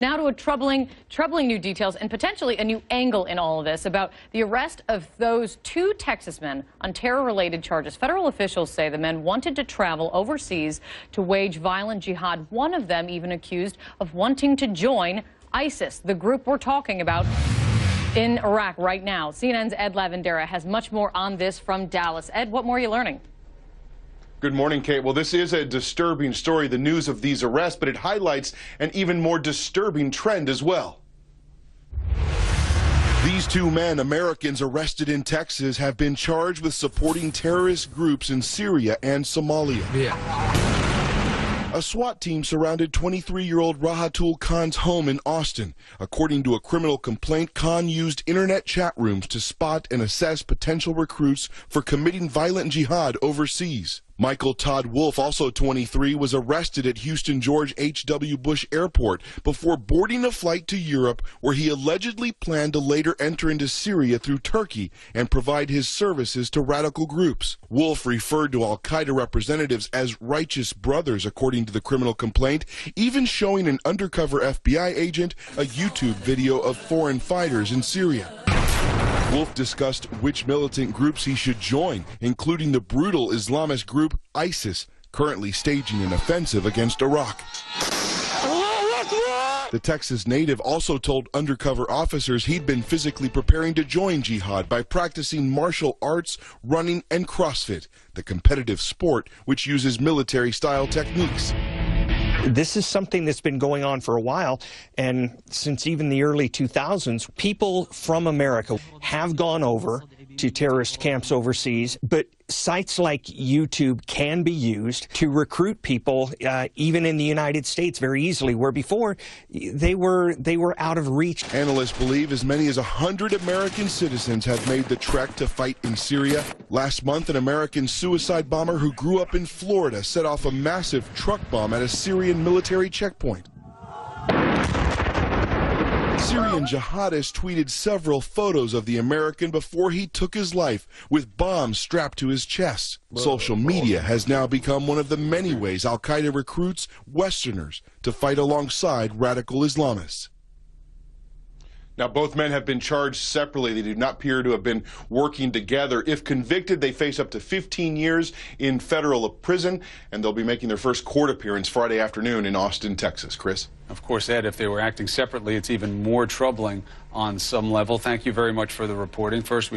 Now to a troubling new details and potentially a new angle in all of this about the arrest of those two Texas men on terror-related charges. Federal officials say the men wanted to travel overseas to wage violent jihad. One of them even accused of wanting to join ISIS, the group we're talking about in Iraq right now. CNN's Ed Lavandera has much more on this from Dallas. Ed, what more are you learning? Good morning, Kate. Well, this is a disturbing story, the news of these arrests, but it highlights an even more disturbing trend as well. These two men, Americans arrested in Texas, have been charged with supporting terrorist groups in Syria and Somalia. A SWAT team surrounded 23-year-old Rahatul Khan's home in Austin. According to a criminal complaint, Khan used internet chat rooms to spot and assess potential recruits for committing violent jihad overseas. Michael Todd Wolf, also 23, was arrested at Houston George H.W. Bush Airport before boarding a flight to Europe, where he allegedly planned to later enter into Syria through Turkey and provide his services to radical groups. Wolf referred to al-Qaeda representatives as righteous brothers, according to the criminal complaint, even showing an undercover FBI agent a YouTube video of foreign fighters in Syria. Wolf discussed which militant groups he should join, including the brutal Islamist group ISIS, currently staging an offensive against Iraq. The Texas native also told undercover officers he'd been physically preparing to join jihad by practicing martial arts, running, and CrossFit, the competitive sport which uses military-style techniques. This is something that's been going on for a while, and since even the early 2000s, people from America have gone over to terrorist camps overseas, but sites like YouTube can be used to recruit people, even in the United States, very easily, where before they were out of reach. Analysts believe as many as 100 American citizens have made the trek to fight in Syria. Last month, an American suicide bomber who grew up in Florida set off a massive truck bomb at a Syrian military checkpoint. Syrian jihadists tweeted several photos of the American before he took his life, with bombs strapped to his chest. Social media has now become one of the many ways al-Qaeda recruits Westerners to fight alongside radical Islamists. Now, both men have been charged separately. They do not appear to have been working together. If convicted, they face up to 15 years in federal prison, and they'll be making their first court appearance Friday afternoon in Austin, Texas. Chris? Of course, Ed, if they were acting separately, it's even more troubling on some level. Thank you very much for the reporting. First, we